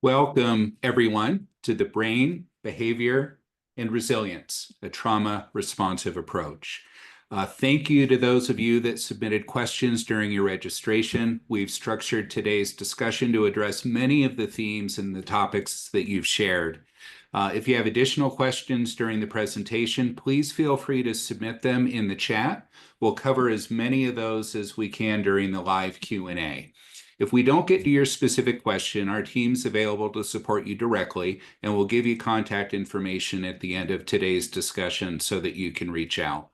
Welcome, everyone, to the Brain, Behavior, and Resilience, a trauma-responsive approach. Thank you to those of you that submitted questions during your registration. We've structured today's discussion to address many of the themes and the topics that you've shared. If you have additional questions during the presentation, please feel free to submit them in the chat. We'll cover as many of those as we can during the live Q&A. If we don't get to your specific question, our team's available to support you directly, and we'll give you contact information at the end of today's discussion so that you can reach out.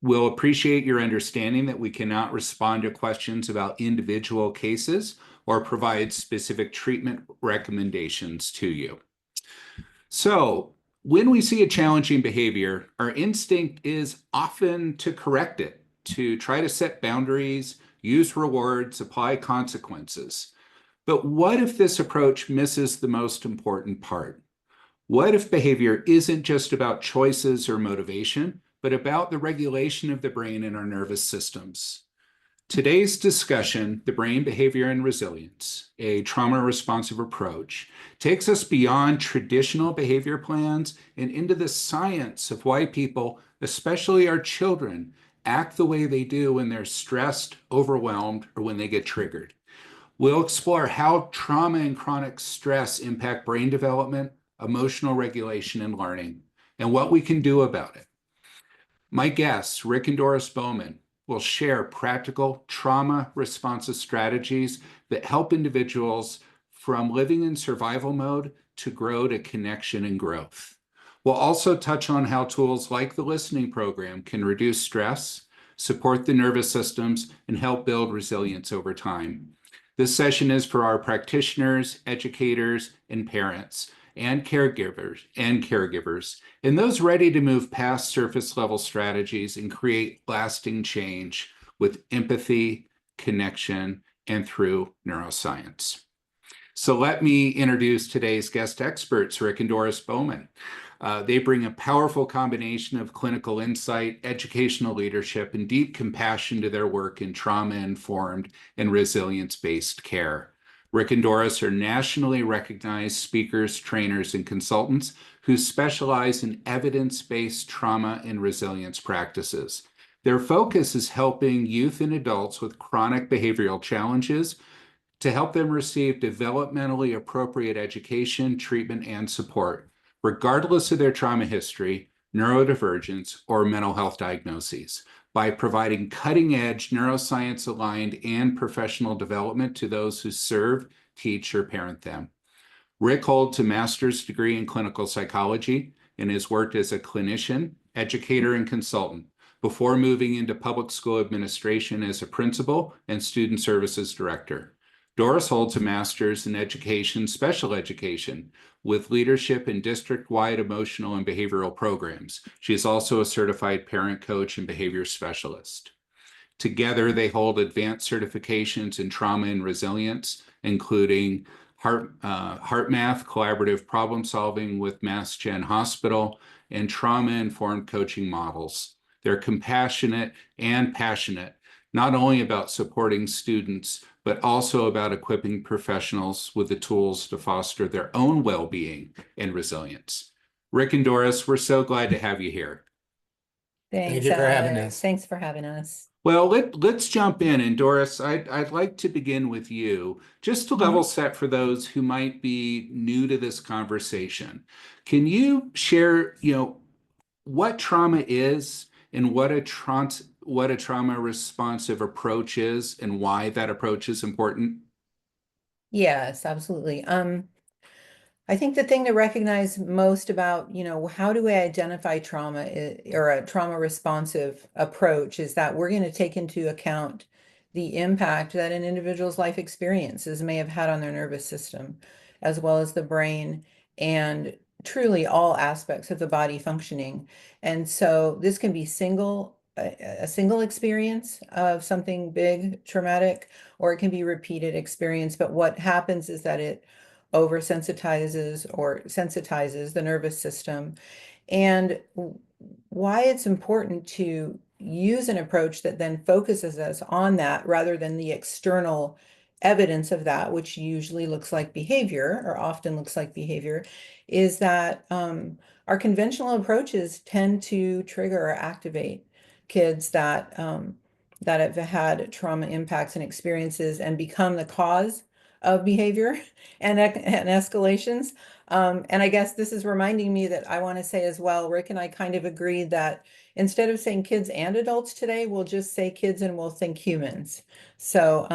We'll appreciate your understanding that we cannot respond to questions about individual cases or provide specific treatment recommendations to you. So, when we see a challenging behavior, our instinct is often to correct it, to try to set boundaries, use rewards, apply consequences. But what if this approach misses the most important part? What if behavior isn't just about choices or motivation, but about the regulation of the brain and our nervous systems? Today's discussion, The Brain, Behavior, and Resilience, a trauma-responsive approach, takes us beyond traditional behavior plans and into the science of why people, especially our children, act the way they do when they're stressed, overwhelmed, or when they get triggered. We'll explore how trauma and chronic stress impact brain development, emotional regulation, and learning, and what we can do about it. My guests, Rick and Doris Bowman, will share practical trauma-responsive strategies that help individuals from living in survival mode to grow to connection and growth. We'll also touch on how tools like the listening program can reduce stress, support the nervous systems, and help build resilience over time. This session is for our practitioners, educators, and parents, and caregivers, and those ready to move past surface-level strategies and create lasting change with empathy, connection, and through neuroscience. So let me introduce today's guest experts, Rick and Doris Bowman. They bring a powerful combination of clinical insight, educational leadership, and deep compassion to their work in trauma-informed and resilience-based care. Rick and Doris are nationally recognized speakers, trainers, and consultants who specialize in evidence-based trauma and resilience practices. Their focus is helping youth and adults with chronic behavioral challenges to help them receive developmentally appropriate education, treatment, and support, regardless of their trauma history, neurodivergence, or mental health diagnoses, by providing cutting-edge neuroscience-aligned and professional development to those who serve, teach, or parent them. Rick holds a master's degree in clinical psychology and has worked as a clinician, educator, and consultant before moving into public school administration as a principal and student services director. Doris holds a master's in education, special education, with leadership in district-wide emotional and behavioral programs. She is also a certified parent coach and behavior specialist. Together, they hold advanced certifications in trauma and resilience, including HeartMath, collaborative problem solving with Mass Gen Hospital, and trauma-informed coaching models. They're compassionate and passionate, not only about supporting students, but also about equipping professionals with the tools to foster their own well-being and resilience. Rick and Doris, we're so glad to have you here. Thanks, Thank you for having Alex. us. Thanks for having us. Well, let's jump in. And Doris, I'd like to begin with you, just to level set for those who might be new to this conversation. Can you share, what trauma is and what a trauma responsive approach is and why that approach is important? Yes, absolutely. I think the thing to recognize most about, how do we identify trauma or a trauma responsive approach is that we're going to take into account the impact that an individual's life experiences may have had on their nervous system, as well as the brain and truly all aspects of the body functioning. And so this can be a single experience of something big, traumatic, or it can be repeated experience. But what happens is that it oversensitizes or sensitizes the nervous system. And why it's important to use an approach that then focuses us on that rather than the external evidence of that, which usually looks like behavior or often looks like behavior, is that our conventional approaches tend to trigger or activate kids that have had trauma impacts and experiences and become the cause of behavior and escalations. And I guess this is reminding me that I want to say as well, Rick and I kind of agreed that instead of saying kids and adults today, we'll just say kids and we'll think humans. So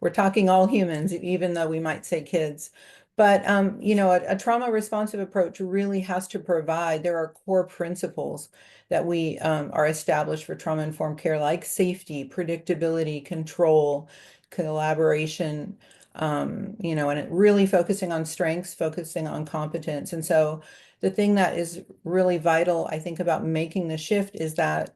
we're talking all humans, even though we might say kids. But a trauma responsive approach really has to provide, there are core principles that we are established for trauma-informed care, like safety, predictability, control, collaboration, and it really focusing on strengths, focusing on competence. And so the thing that is really vital, I think, about making the shift is that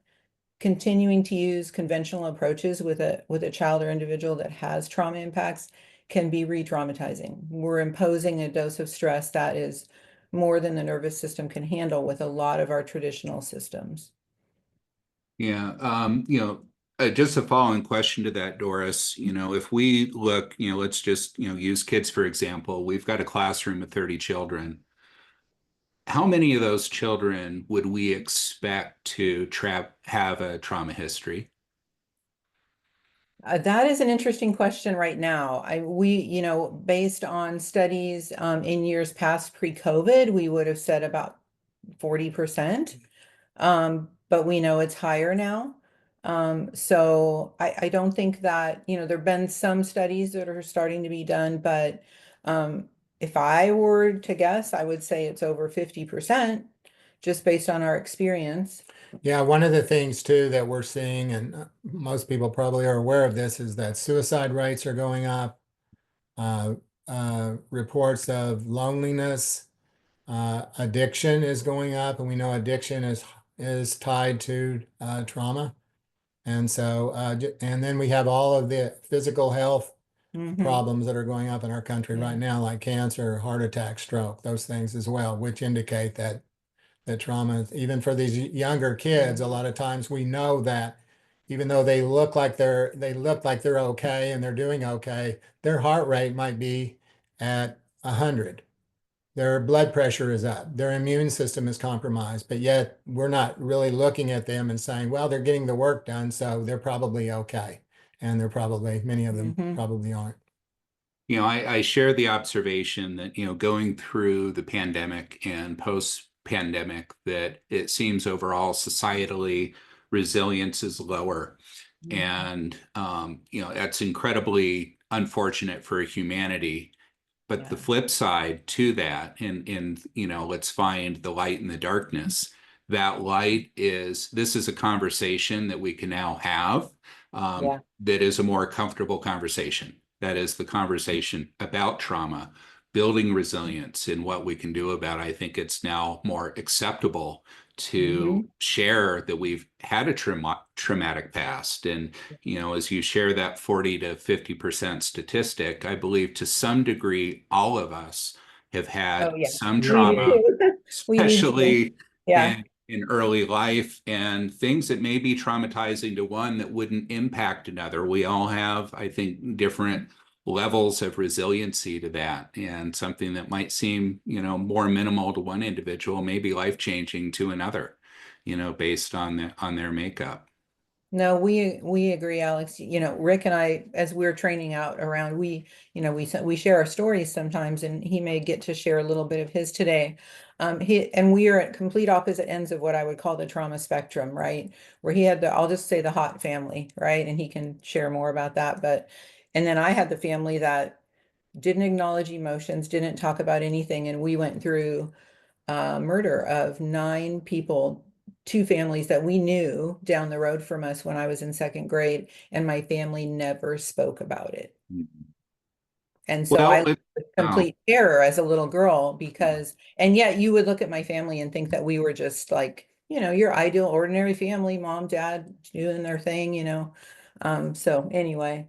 continuing to use conventional approaches with a child or individual that has trauma impacts can be re-traumatizing. We're imposing a dose of stress that is more than the nervous system can handle with a lot of our traditional systems. Yeah, just a following question to that, Doris. If we look, let's just, use kids for example. We've got a classroom of 30 children. How many of those children would we expect to have a trauma history? That is an interesting question right now. Based on studies in years past pre-COVID, we would have said about 40%. But we know it's higher now. So I don't think that, there have been some studies that are starting to be done, but if I were to guess, I would say it's over 50% just based on our experience. Yeah, one of the things too that we're seeing, and most people probably are aware of this, is that suicide rates are going up. Reports of loneliness, addiction is going up, and we know addiction is tied to trauma. And so, and then we have all of the physical health problems that are going up in our country right now, like cancer, heart attack, stroke, those things as well, which indicate that trauma, even for these younger kids, a lot of times we know that even though they look like they're okay and they're doing okay, their heart rate might be at 100. Their blood pressure is up, their immune system is compromised, but yet we're not really looking at them and saying, well, they're getting the work done, so they're probably okay. And many of them probably aren't. I share the observation that, going through the pandemic and post-pandemic, that it seems overall societally resilience is lower. And, that's incredibly unfortunate for humanity. But the flip side to that, and let's find the light in the darkness. That light this is a conversation that we can now have, that is a more comfortable conversation. That is the conversation about trauma, building resilience, and what we can do about it. I think it's now more acceptable to share that we've had a traumatic past. And, as you share that 40 to 50% statistic, I believe to some degree, all of us have had some trauma, We do too. especially Yeah. in early life, and things that may be traumatizing to one that wouldn't impact another. We all have, I think, different levels of resiliency to that, and something that might seem, more minimal to one individual may be life-changing to another, based on their makeup. No, we agree, Alex. Rick and I, as we're training out around, we share our stories sometimes, and he may get to share a little bit of his today. We are at complete opposite ends of what I would call the trauma spectrum, right? Where he had I'll just say the hot family, right? And he can share more about that. And then I had the family that didn't acknowledge emotions, didn't talk about anything, and we went through murder of 9 people, 2 families that we knew down the road from us when I was in second grade, and my family never spoke about it. And so I lived with complete terror as a little girl and yet you would look at my family and think that we were just like, your ideal ordinary family, mom, dad doing their thing, So anyway,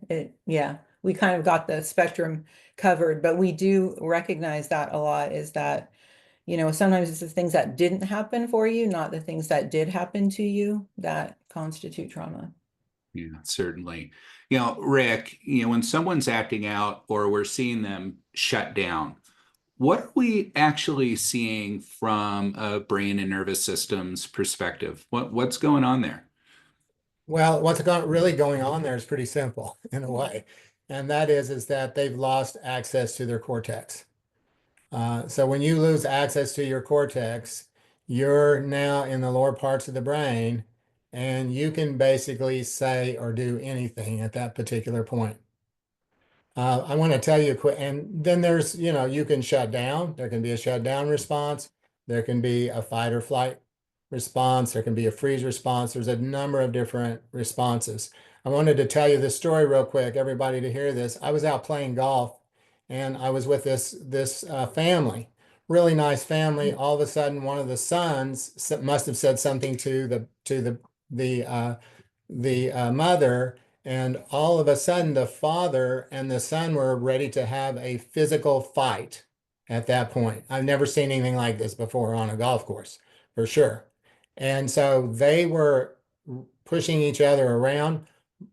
we kind of got the spectrum covered, but we do recognize that a lot is that sometimes it's the things that didn't happen for you, not the things that did happen to you that constitute trauma. Yeah, certainly. Rick, when someone's acting out or we're seeing them shut down, what are we actually seeing from a brain and nervous systems perspective? What's going on there? Well, really going on there is pretty simple in a way. And that is that they've lost access to their cortex. So when you lose access to your cortex, you're now in the lower parts of the brain, and you can basically say or do anything at that particular point. I want to tell you quick, and then there's, you can shut down. There can be a shutdown response. There can be a fight or flight response. There can be a freeze response. There's a number of different responses. I wanted to tell you this story real quick, everybody to hear this. I was out playing golf, and I was with this family, really nice family. All of a sudden, one of the sons must have said something to the mother, and all of a sudden the father and the son were ready to have a physical fight at that point. I've never seen anything like this before on a golf course, for sure. And so they were pushing each other around.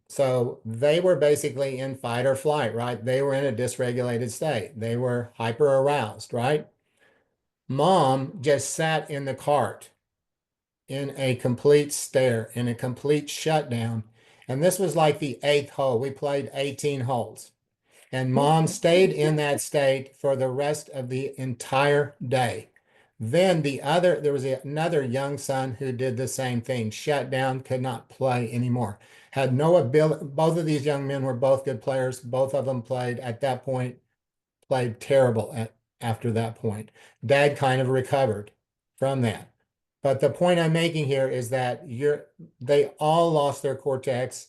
So they were basically in fight or flight, right? They were in a dysregulated state. They were hyper aroused, right? Mom just sat in the cart in a complete stare, in a complete shutdown. And this was like the 8th hole. We played 18 holes. And mom stayed in that state for the rest of the entire day. Then there was another young son who did the same thing, shut down, could not play anymore. Had no ability. Both of these young men were both good players. Both of them played at that point, played terrible after that point. Dad kind of recovered from that. But the point I'm making here is that they all lost their cortex.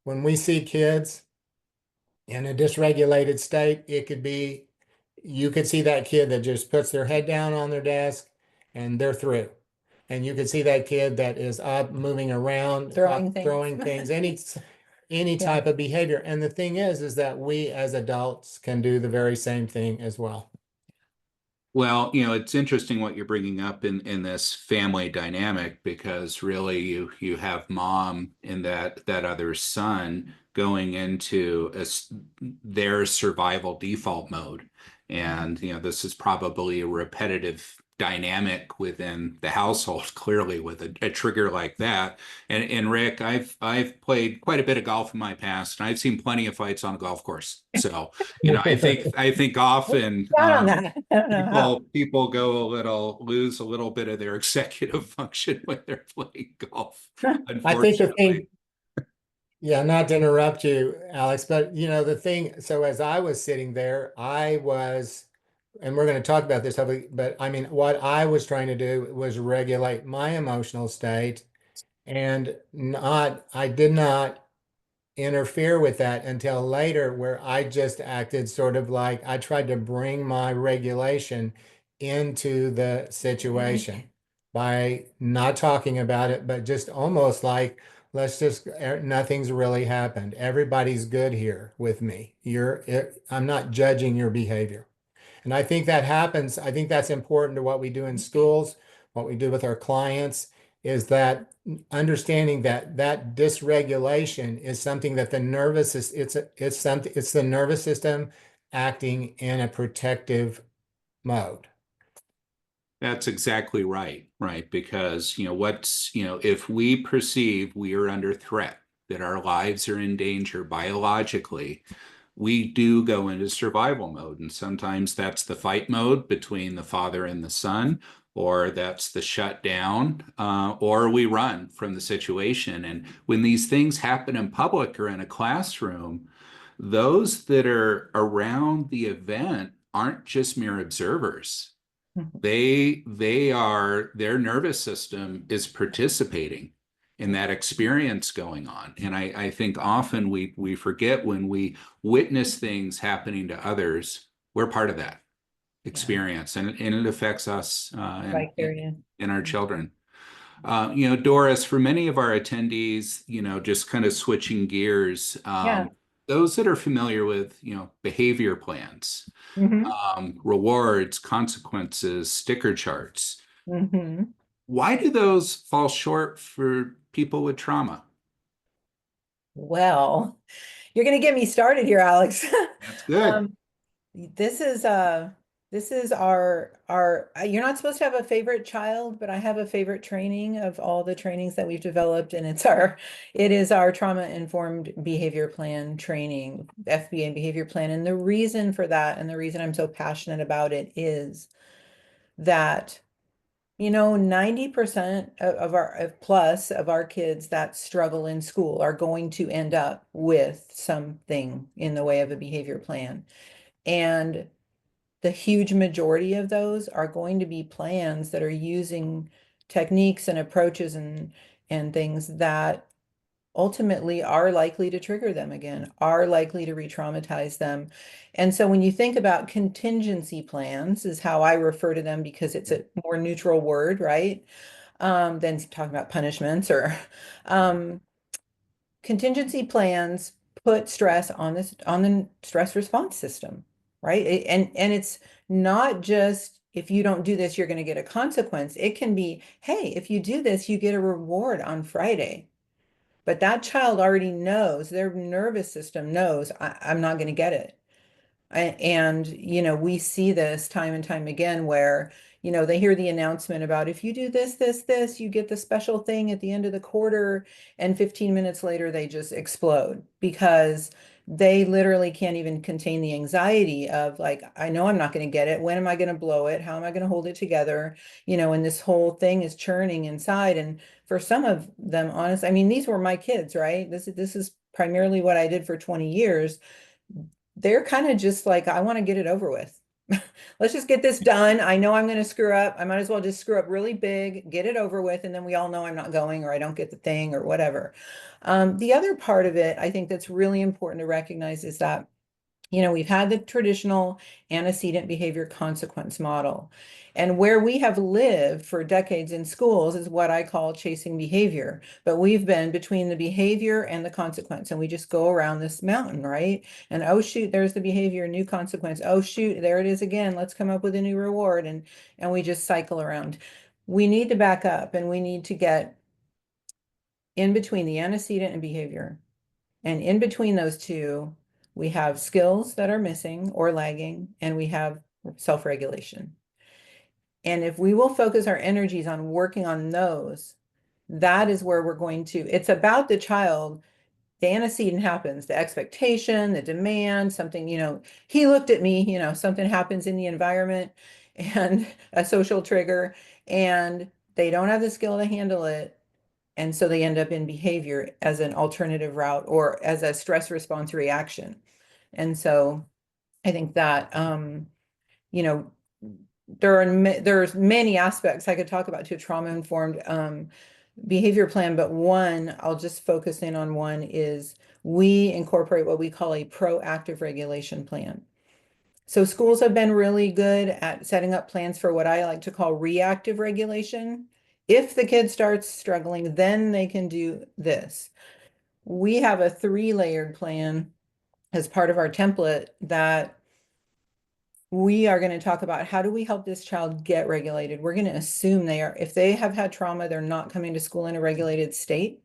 When we see kids in a dysregulated state, you could see that kid that just puts their head down on their desk and they're through. And you could see that kid that is up, moving around, Throwing things, any type of behavior. And the thing is that we as adults can do the very same thing as well. Well, it's interesting what you're bringing up in this family dynamic, because really you have mom and that other son going into their survival default mode. And, this is probably a repetitive dynamic within the household, clearly with a trigger like that. And Rick, I've played quite a bit of golf in my past, and I've seen plenty of fights on a golf course. So, I think often people lose a little bit of their executive function when they're playing golf. I think the thing, yeah, not to interrupt you, Alex, but the thing, so as I was sitting there, and we're going to talk about this, but I mean, what I was trying to do was regulate my emotional state, and I did not interfere with that until later, where I just acted sort of like I tried to bring my regulation into the situation by not talking about it, but just almost like, nothing's really happened. Everybody's good here with me. I'm not judging your behavior. And I think that happens. I think that's important to what we do in schools, what we do with our clients, is that understanding that dysregulation is something that the nervous system, it's the nervous system acting in a protective mode. That's exactly right, because, if we perceive we are under threat, that our lives are in danger biologically, we do go into survival mode. And sometimes that's the fight mode between the father and the son, or that's the shutdown, or we run from the situation. And when these things happen in public or in a classroom, those that are around the event aren't just mere observers. Their nervous system is participating in that experience going on. And I think often we forget, when we witness things happening to others, we're part of that experience, and it affects us and our children. Doris, for many of our attendees, just kind of switching gears, those that are familiar with, behavior plans, rewards, consequences, sticker charts, why do those fall short for people with trauma? Well, You're going to get me started here, Alex. That's good. This is our you're not supposed to have a favorite child, but I have a favorite training of all the trainings that we've developed, and it is our trauma-informed behavior plan training, FBA behavior plan. And the reason for that, and the reason I'm so passionate about it, is that 90% of our plus of our kids that struggle in school are going to end up with something in the way of a behavior plan. And the huge majority of those are going to be plans that are using techniques and approaches and things that ultimately are likely to trigger them again, are likely to re-traumatize them. And so when you think about contingency plans, is how I refer to them because it's a more neutral word, right? Than talking about punishments or um, contingency plans put stress on the stress response system, right? And it's not just if you don't do this, you're going to get a consequence. It can be, hey, if you do this, you get a reward on Friday. But that child already knows, their nervous system knows, I'm not going to get it. And, we see this time and time again where, they hear the announcement about if you do this, you get the special thing at the end of the quarter, and 15 minutes later, they just explode because they literally can't even contain the anxiety of like, I know I'm not going to get it. When am I going to blow it? How am I going to hold it together? And this whole thing is churning inside. And for some of them, honestly, I mean, these were my kids, right? This is primarily what I did for 20 years. They're kind of just like, I want to get it over with. Let's just get this done. I know I'm going to screw up. I might as well just screw up really big, get it over with, and then we all know I'm not going or I don't get the thing or whatever. The other part of it, I think that's really important to recognize is that we've had the traditional antecedent behavior consequence model. And where we have lived for decades in schools is what I call chasing behavior. But we've been between the behavior and the consequence, and we just go around this mountain, right? And oh, shoot, there's the behavior, new consequence. Oh, shoot, there it is again. Let's come up with a new reward. And we just cycle around. We need to back up and we need to get in between the antecedent and behavior. And in between those two, we have skills that are missing or lagging, and we have self-regulation. And if we will focus our energies on working on those, that is where we're going to, it's about the child. The antecedent happens, the expectation, the demand, something, he looked at me, something happens in the environment and a social trigger, and they don't have the skill to handle it. And so they end up in behavior as an alternative route or as a stress response reaction. And so I think that, you know, there's many aspects I could talk about to a trauma-informed behavior plan, but one, I'll just focus in on one is we incorporate what we call a proactive regulation plan. So schools have been really good at setting up plans for what I like to call reactive regulation. If the kid starts struggling, then they can do this. We have a 3-layered plan as part of our template that we are going to talk about how do we help this child get regulated. We're going to assume if they have had trauma, they're not coming to school in a regulated state.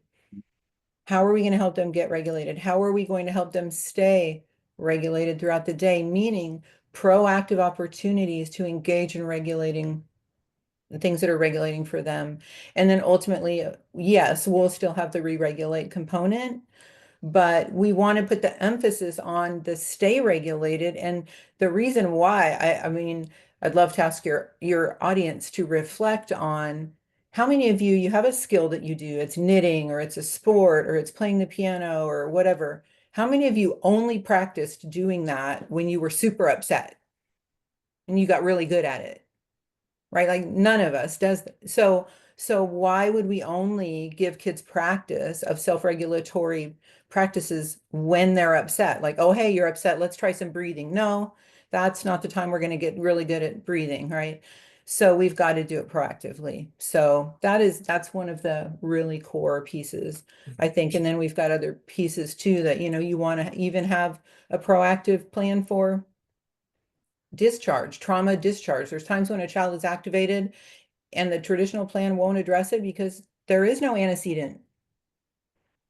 How are we going to help them get regulated? How are we going to help them stay regulated throughout the day? Meaning proactive opportunities to engage in regulating the things that are regulating for them. And then ultimately, yes, we'll still have the re-regulate component, but we want to put the emphasis on the stay regulated. And the reason why, I mean, I'd love to ask your audience to reflect on how many of you have a skill that you do, it's knitting or it's a sport or it's playing the piano or whatever. How many of you only practiced doing that when you were super upset and you got really good at it? Right? Like none of us does. So why would we only give kids practice of self-regulatory practices when they're upset? Like, oh, hey, you're upset. Let's try some breathing. No, that's not the time we're going to get really good at breathing, right? So we've got to do it proactively. So that's one of the really core pieces, I think. And then we've got other pieces too that, you want to even have a proactive plan for discharge, trauma discharge. There's times when a child is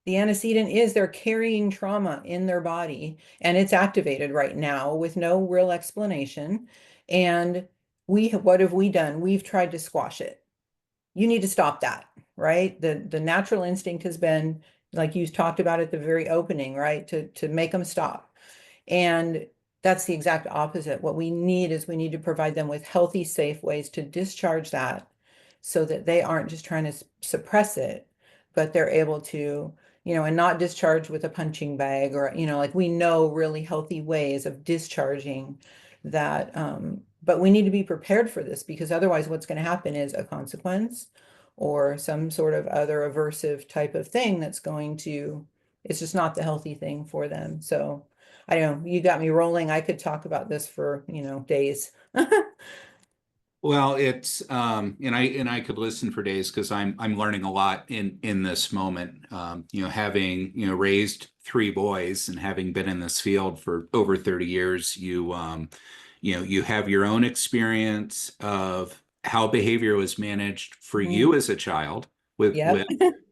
The antecedent is they're carrying trauma in their body and it's activated right now with no real explanation. And what have we done? We've tried to squash it. You need to stop that, right? The natural instinct has been, like you talked about at the very opening, right? To make them stop. And that's the exact opposite. What we need is we need to provide them with healthy, safe ways to discharge that so that they aren't just trying to suppress it, but they're able to, and not discharge with a punching bag or, like we know really healthy ways of discharging that. But we need to be prepared for this because otherwise what's going to happen is a consequence or some sort of other aversive type of thing that's going to, it's just not the healthy thing for them. So I don't know, you got me rolling. I could talk about this for, days. Well, it's and I could listen for days because I'm learning a lot in this moment. Having raised three boys and having been in this field for over 30 years, you have your own experience of how behavior was managed for you as a child with Yep.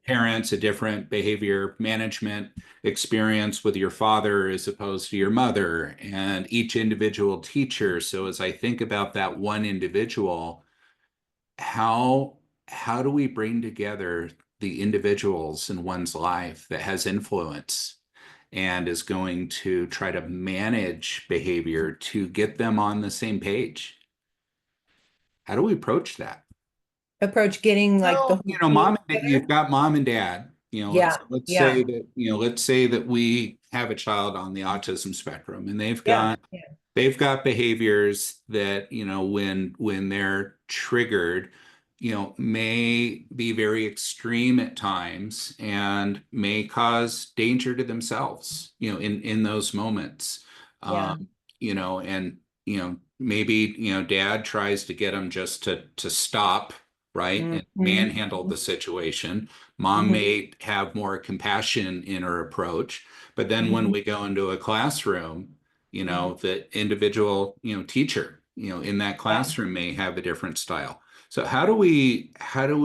parents, a different behavior management experience with your father as opposed to your mother, and each individual teacher. So as I think about that one individual, how how do we bring together the individuals in one's life that has influence and is going to try to manage behavior to get them on the same page? How do we approach that? Approach getting like the Well, whole team you've together. got mom and dad. Yeah, yeah, Let's say that we have a child on the autism spectrum and yeah, yeah, they've got behaviors that, when they're triggered, may be very extreme at times and may cause danger to themselves, in those moments. yeah. Um, and maybe, dad tries to get them just to stop, right? And Mm-hmm. manhandle the situation. Mom Hmm. may have more compassion in her approach, but then when Hmm. we go into a classroom, Hmm. the individual, teacher, in that Yeah, classroom may have a different style. So how do we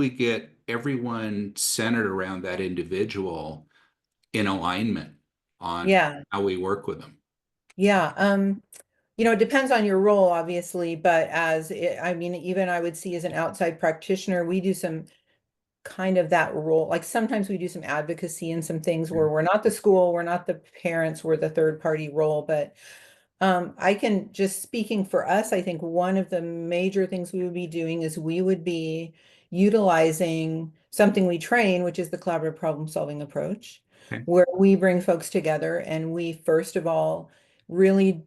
get everyone centered around that individual in alignment on yeah, how we work with them? yeah. It depends on your role, obviously, but I mean, even I would see as an outside practitioner, we do some kind of that role. Like sometimes we do some advocacy and some things where we're not the school, we're not the parents, we're the third party role, but I can just speaking for us, I think one of the major things we would be doing is we would be utilizing something we train, which is the collaborative problem solving approach, Okay. where we bring folks together and we first of all really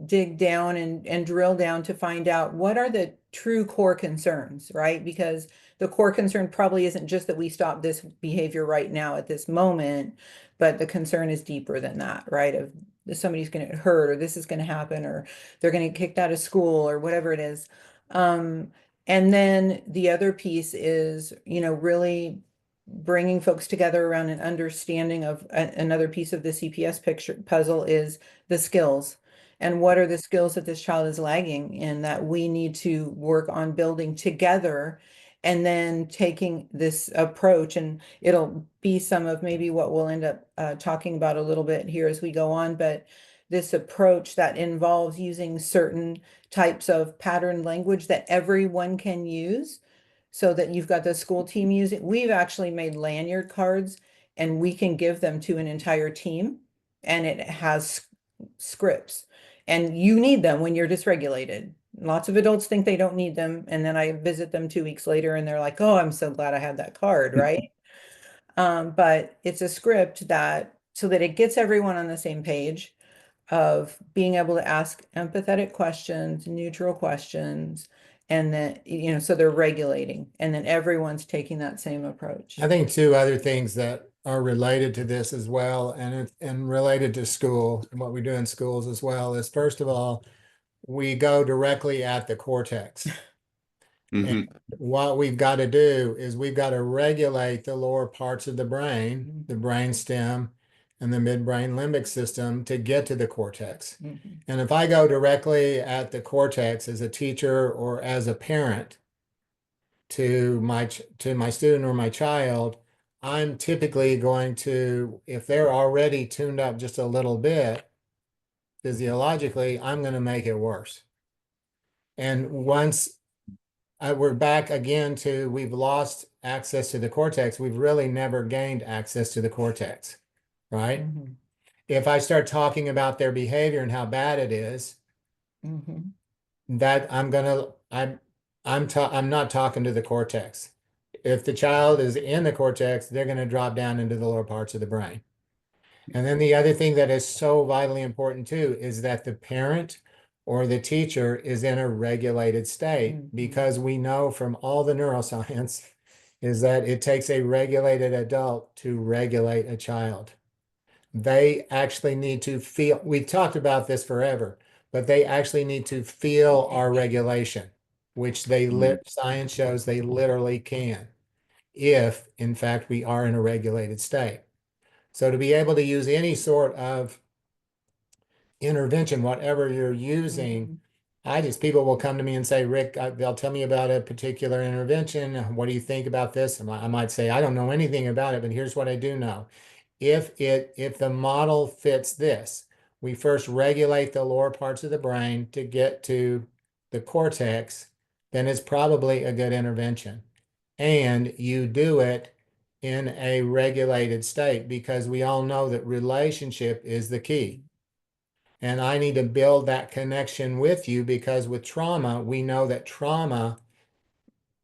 dig down and drill down to find out what are the true core concerns, right? Because the core concern probably isn't just that we stop this behavior right now at this moment, but the concern is deeper than that, right? Of somebody's going to get hurt or this is going to happen or they're going to get kicked out of school or whatever it is. Um, and then the other piece is, really bringing folks together around an understanding of another piece of the CPS picture puzzle is the skills. And what are the skills that this child is lagging in that we need to work on building together and then taking this approach, and it'll be some of maybe what we'll end up talking about a little bit here as we go on, but this approach that involves using certain types of pattern language that everyone can use so that you've got the school team using. We've actually made lanyard cards and we can give them to an entire team and it has scripts and you need them when you're dysregulated. Lots of adults think they don't need them. And then I visit them 2 weeks later and they're like, oh, I'm so glad I had that card, right? But it's a script that so that it gets everyone on the same page of being able to ask empathetic questions, neutral questions, and then, so they're regulating and then everyone's taking that same approach. I think two other things that are related to this as well, and related to school and what we do in schools as well, is first of all, we go directly at the cortex. And Mhm. what we've got to do is we've got to regulate the lower parts of the brain, the brain stem and the midbrain limbic system to get to the cortex. Mhm. And if I go directly at the cortex as a teacher or as a parent to my student or my child, I'm typically going to, if they're already tuned up just a little bit, physiologically, I'm going to make it worse. And once we're back again to we've lost access to the cortex, we've really never gained access to the cortex, right? Mm-hmm. If I start talking about their behavior and how bad it is, Mm-hmm. that I'm not talking to the cortex. If the child is in the cortex, they're going to drop down into the lower parts of the brain. And then the other thing that is so vitally important too is that the parent or the teacher is in a regulated state, because we know from all the neuroscience is that it takes a regulated adult to regulate a child. They actually need to feel, we've talked about this forever, but they actually need to feel our regulation, which science shows they literally can, if in fact we are in a regulated state. So to be able to use any sort of intervention, whatever you're using, people will come to me and say, Rick, they'll tell me about a particular intervention. What do you think about this? And I might say, I don't know anything about it, but here's what I do know. If the model fits this, we first regulate the lower parts of the brain to get to the cortex, then it's probably a good intervention. And you do it in a regulated state, because we all know that relationship is the key. And I need to build that connection with you, because with trauma, we know that trauma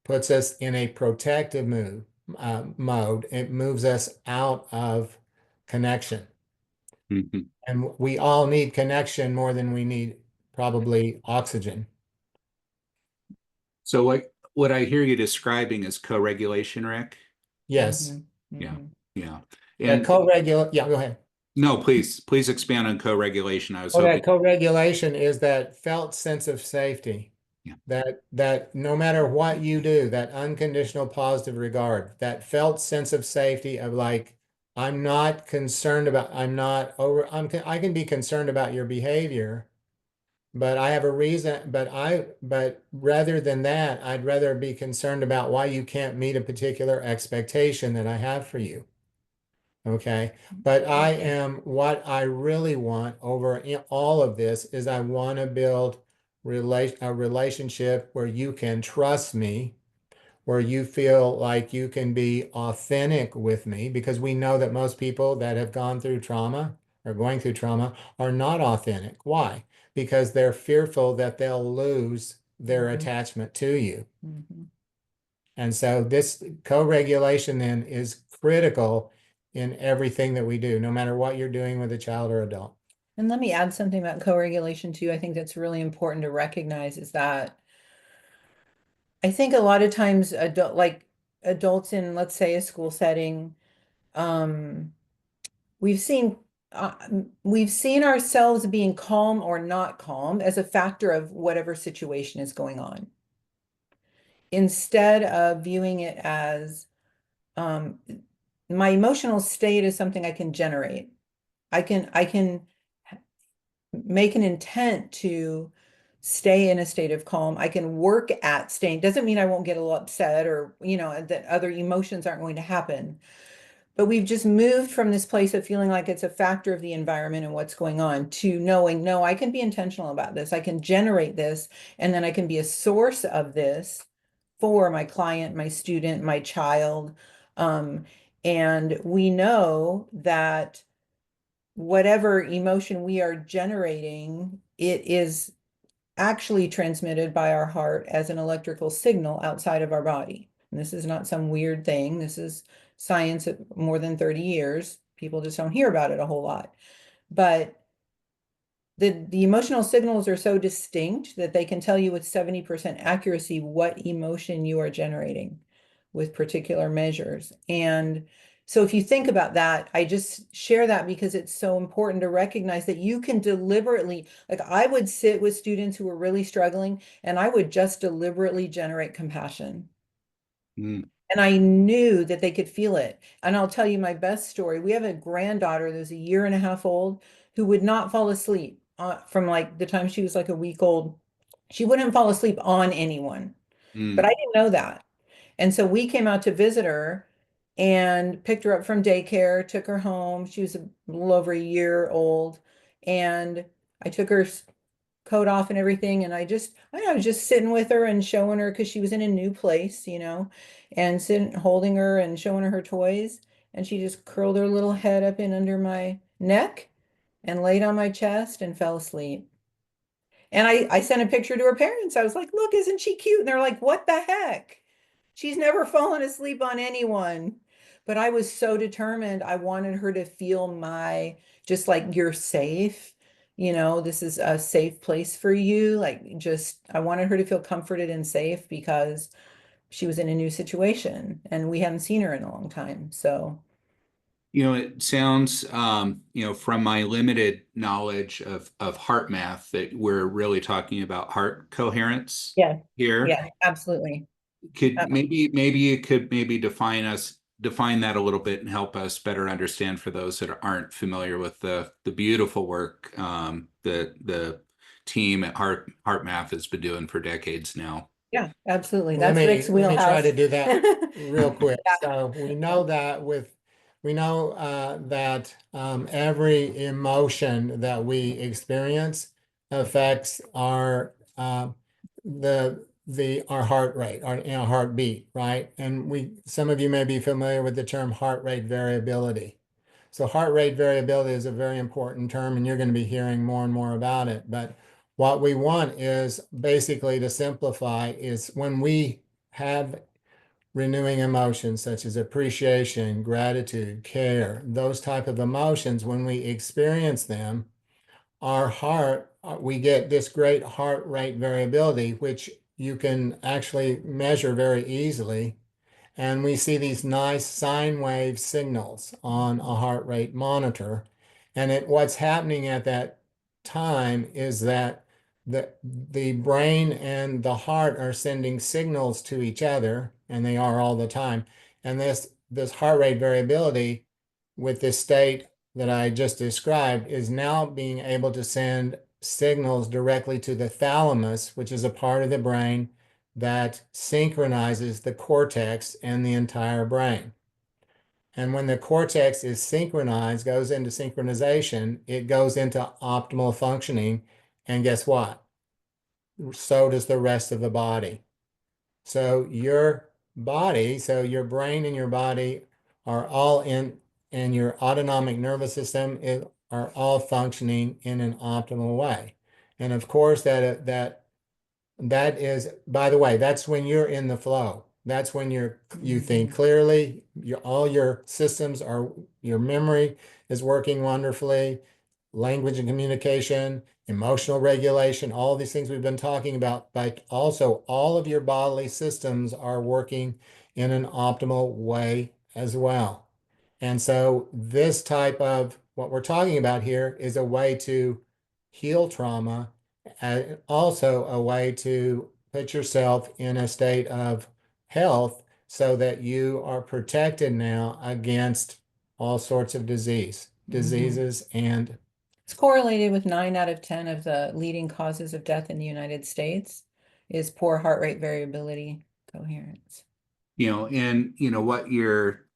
puts us in a protective mode. It moves us out of connection. Mm-hmm. And we all need connection more than we need probably oxygen. So what I hear you describing is co-regulation, Rick? Yes. Mm-hmm. Yeah, yeah. That And co-regulate, yeah, go ahead. no, please expand on co-regulation. I was Well, hoping. that co-regulation is that felt sense of safety. Yeah. That no matter what you do, that unconditional positive regard, that felt sense of safety of like, I'm not concerned about, I can be concerned about your behavior, but I have a reason, but rather than that, I'd rather be concerned about why you can't meet a particular expectation that I have for you. Okay. But what I really want over all of this is I want to build a relationship where you can trust me, where you feel like you can be authentic with me, because we know that most people that have gone through trauma or going through trauma are not authentic. Why? Because they're fearful that they'll lose their attachment to you. And so this co-regulation then is critical in everything that we do, no matter what you're doing with a child or adult. And let me add something about co-regulation too. I think that's really important to recognize is that I think a lot of times adults in, let's say, a school setting, um, we've seen we've seen ourselves being calm or not calm as a factor of whatever situation is going on, instead of viewing it as my emotional state is something I can generate. I can make an intent to stay in a state of calm. I can work at staying. Doesn't mean I won't get a little upset or, that other emotions aren't going to happen. But we've just moved from this place of feeling like it's a factor of the environment and what's going on to knowing, no, I can be intentional about this. I can generate this, and then I can be a source of this for my client, my student, my child. And we know that whatever emotion we are generating, it is actually transmitted by our heart as an electrical signal outside of our body. And this is not some weird thing. This is science of more than 30 years. People just don't hear about it a whole lot. But the emotional signals are so distinct that they can tell you with 70% accuracy what emotion you are generating with particular measures. And so if you think about that, I just share that because it's so important to recognize that you can deliberately, like I would sit with students who were really struggling and I would just deliberately generate compassion. Mm. And I knew that they could feel it. And I'll tell you my best story. We have a granddaughter that's a year and a half old who would not fall asleep from like the time she was like a week old. She wouldn't fall asleep on anyone, but I didn't know that. And so we came out to visit her and picked her up from daycare, took her home. She was a little over a year old. And I took her coat off and everything. And I was just sitting with her and showing her because she was in a new place, and sitting, holding her and showing her toys. And she just curled her little head up in under my neck and laid on my chest and fell asleep. And I sent a picture to her parents. I was like, look, isn't she cute? And they're like, what the heck? She's never fallen asleep on anyone. But I was so determined. I wanted her to feel just like, you're safe. This is a safe place for you. Like, I wanted her to feel comforted and safe because she was in a new situation and we hadn't seen her in a long time. So, It sounds, from my limited knowledge of heart math, that we're really talking about heart coherence yeah, here. yeah, absolutely. Could maybe you could maybe define that a little bit and help us better understand for those that aren't familiar with the beautiful work that the team at Heart Math has been doing for decades now. Yeah, absolutely. Let That's Rick's me try wheelhouse. to do that real quick. Yeah. So we know that every emotion that we experience affects our our heart rate, our heartbeat, right? And some of you may be familiar with the term heart rate variability. So heart rate variability is a very important term, and you're going to be hearing more and more about it. But what we want is basically, to simplify, is when we have renewing emotions such as appreciation, gratitude, care, those type of emotions, when we experience them, we get this great heart rate variability, which you can actually measure very easily. And we see these nice sine wave signals on a heart rate monitor. And what's happening at that time is that the brain and the heart are sending signals to each other, and they are all the time. And this heart rate variability with this state that I just described is now being able to send signals directly to the thalamus, which is a part of the brain that synchronizes the cortex and the entire brain. And when the cortex is synchronized, goes into synchronization, it goes into optimal functioning. And guess what? So does the rest of the body. So your your brain and your body are all and your autonomic nervous system are all functioning in an optimal way. And of course, that is, by the way, that's when you're in the flow. That's when you think clearly, all your systems your memory is working wonderfully, language and communication, emotional regulation, all these things we've been talking about, but also all of your bodily systems are working in an optimal way as well. And so this type of what we're talking about here is a way to heal trauma, and also a way to put yourself in a state of health so that you are protected now against all sorts of diseases. And It's correlated with 9 out of 10 of the leading causes of death in the United States is poor heart rate variability coherence.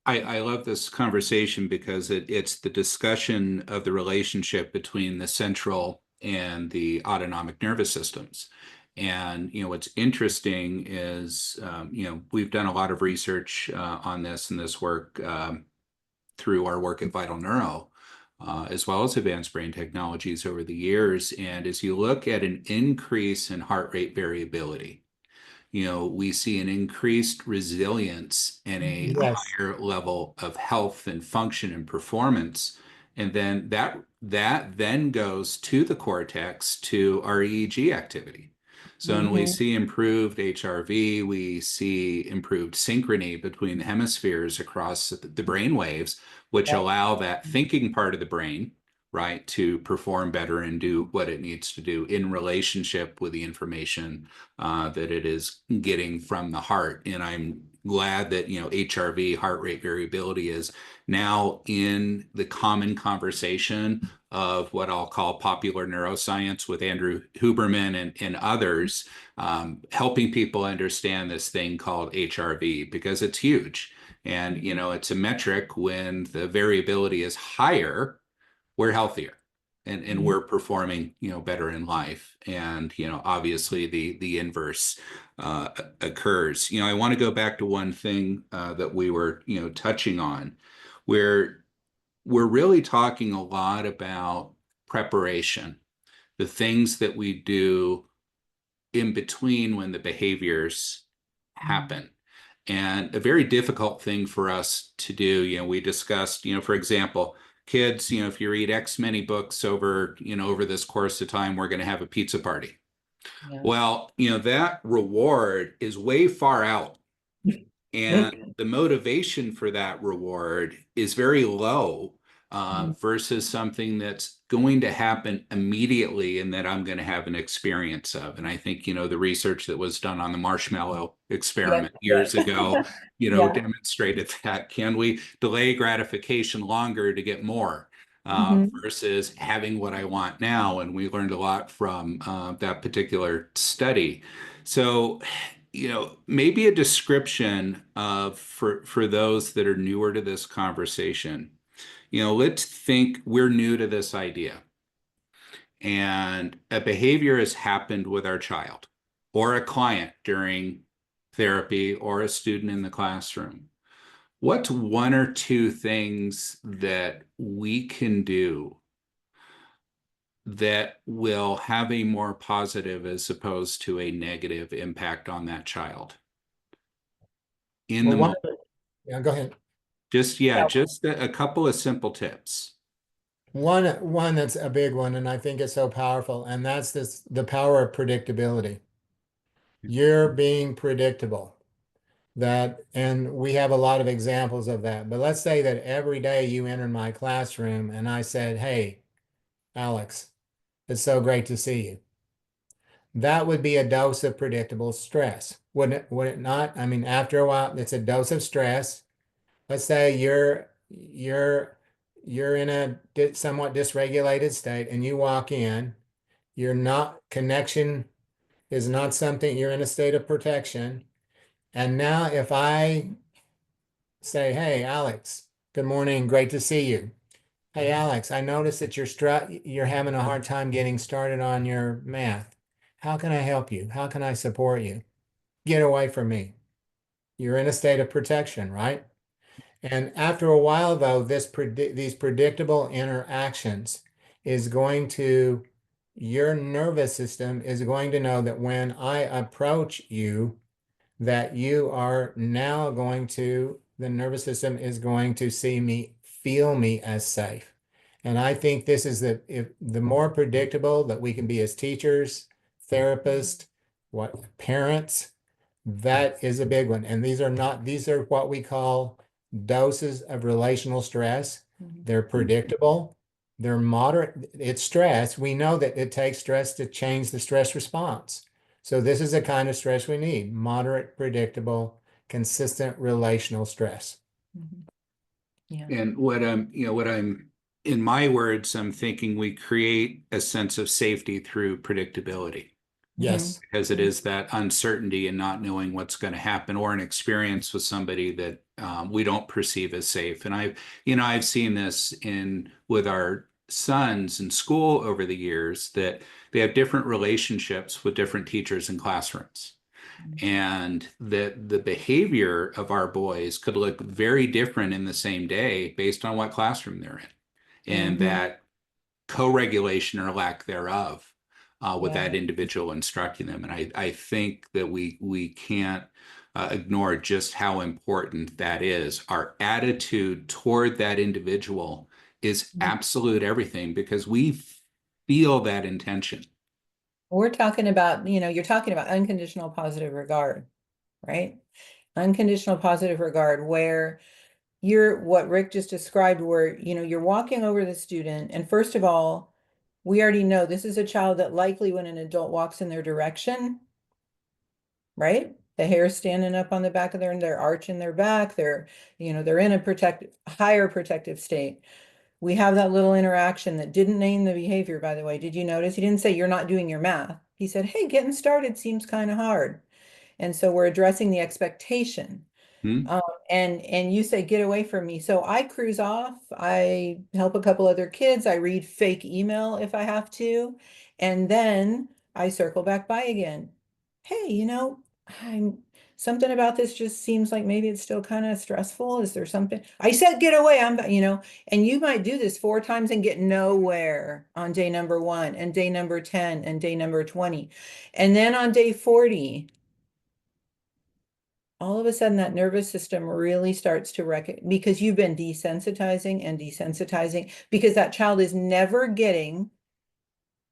I love this conversation because it's the discussion of the relationship between the central and the autonomic nervous systems. And, what's interesting is, we've done a lot of research on this and this work through our work at Vital Neuro, as well as Advanced Brain Technologies over the years. And as you look at an increase in heart rate variability, we see an increased resilience and a yes, higher level of health and function and performance. And then that then goes to the cortex to our EEG activity. So when we see improved HRV, we see improved synchrony between the hemispheres across the brain waves, which allow that thinking part of the brain, right, to perform better and do what it needs to do in relationship with the information that it is getting from the heart. And I'm glad that, HRV, heart rate variability, is now in the common conversation of what I'll call popular neuroscience with Andrew Huberman and others, helping people understand this thing called HRV, because it's huge. And, it's a metric when the variability is higher, we're healthier and we're performing, better in life. And, obviously the inverse occurs. I want to go back to one thing that we were, touching on, where we're really talking a lot about preparation, the things that we do in between when the behaviors happen. And a very difficult thing for us to do, we discussed, for example, kids, if you read X many books over, over this course of time, we're going to have a pizza party. Yeah. Well, that reward is way far out. And the motivation for that reward is very low versus something that's going to happen immediately and that I'm going to have an experience of. And I think, the research that was done on the marshmallow experiment years ago, demonstrated that. Can we delay gratification longer to get more versus having what I want now? And we learned a lot from that particular study. So, maybe a description of for those that are newer to this conversation. Let's think we're new to this idea and a behavior has happened with our child or a client during therapy or a student in the classroom. What's one or two things that we can do that will have a more positive as opposed to a negative impact on that child? Well, yeah, go ahead. Just a couple of simple tips. One that's a big one, and I think it's so powerful, and that's the power of predictability. You're being predictable. And we have a lot of examples of that. But let's say that every day you enter my classroom and I said, "Hey, Alex, it's so great to see you." That would be a dose of predictable stress, wouldn't it? Would it not? I mean, after a while, it's a dose of stress. Let's say you're in a somewhat dysregulated state and you walk in, connection is not something, you're in a state of protection. And now if I say, "Hey, Alex, good morning, great to see you. Hey, Alex, I noticed that you're having a hard time getting started on your math. How can I help you? How can I support you?" Get away from me. You're in a state of protection, right? And after a while, though, these predictable interactions is going to, your nervous system is going to know that when I approach you, that you are now the nervous system is going to feel me as safe. And I think this is the more predictable that we can be as teachers, therapists, parents, that is a big one. And these are what we call doses of relational stress. They're predictable. They're moderate. It's stress. We know that it takes stress to change the stress response. So this is the kind of stress we need: moderate, predictable, consistent relational stress. Yeah. And what I'm, in my words, I'm thinking we create a sense of safety through predictability. Yes. Because it is that uncertainty and not knowing what's going to happen, or an experience with somebody that we don't perceive as safe. And I've seen this with our sons in school over the years, that they have different relationships with different teachers in classrooms. And that the behavior of our boys could look very different in the same day based on what classroom they're in. And that co-regulation or lack thereof with that individual instructing them. And I think that we can't ignore just how important that is. Our attitude toward that individual is absolute everything, because we feel that intention. We're talking about, you're talking about unconditional positive regard, right? Unconditional positive regard, where what Rick just described, where, you're walking over the student, and first of all, we already know this is a child that likely when an adult walks in their direction, right? The hair's standing up on the back of they're arching their back, they're in a higher protective state. We have that little interaction that didn't name the behavior, by the way. Did you notice? He didn't say, "You're not doing your math." He said, "Hey, getting started seems kind of hard." And so we're addressing the expectation. Hmm. And you say, get away from me. So I cruise off. I help a couple other kids. I read fake email if I have to. And then I circle back by again. Hey, I'm something about this just seems like maybe it's still kind of stressful. Is there something? I said, get away. And you might do this 4 times and get nowhere on day number 1 and day number 10 and day number 20. And then on day 40, all of a sudden that nervous system really starts to because you've been desensitizing and desensitizing because that child is never getting,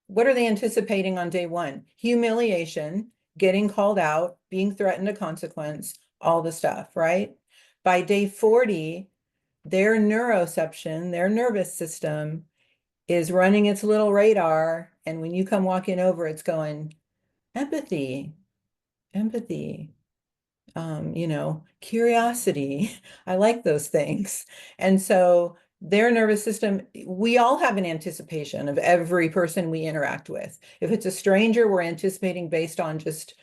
what are they anticipating on day 1? Humiliation, getting called out, being threatened a consequence, all the stuff, right? By day 40, their neuroception, their nervous system is running its little radar. And when you come walking over, it's going, empathy, empathy, curiosity. I like those things. And so their nervous system, we all have an anticipation of every person we interact with. If it's a stranger, we're anticipating based on just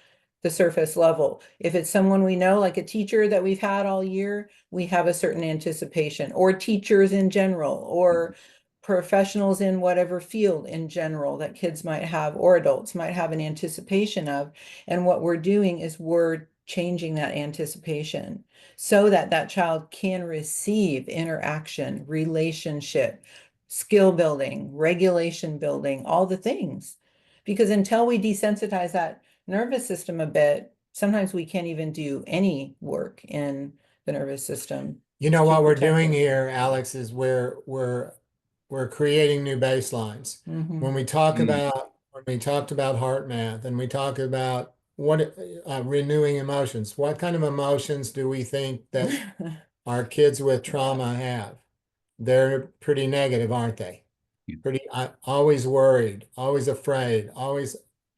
the surface level. If it's someone we know, like a teacher that we've had all year, we have a certain anticipation, or teachers in general, or professionals in whatever field in general that kids might have, or adults might have an anticipation of. And what we're doing is we're changing that anticipation so that that child can receive interaction, relationship, skill building, regulation building, all the things. Because until we desensitize that nervous system a bit, sometimes we can't even do any work in the nervous system. You know to what we're protect doing it. here, Alex, is we're creating new baselines. Mhm. When we talk about when we talked about heart math and we talk about what renewing emotions, what kind of emotions do we think that our kids with trauma have? They're pretty negative, aren't they? Yeah. Pretty always worried, always afraid, always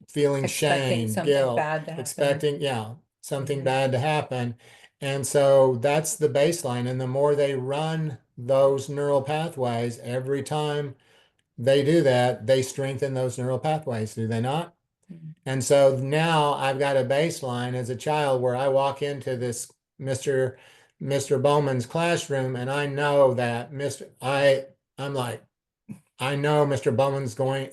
feeling Expecting shame, something guilt, bad to happen. expecting, yeah, something Mhm. bad to happen. And so that's the baseline. And the more they run those neural pathways, every time they do that, they strengthen those neural pathways, do they not? Mhm. And so now I've got a baseline as a child where I walk into this Mr. Bowman's classroom and I know that I'm like, I know Mr. Bowman's going,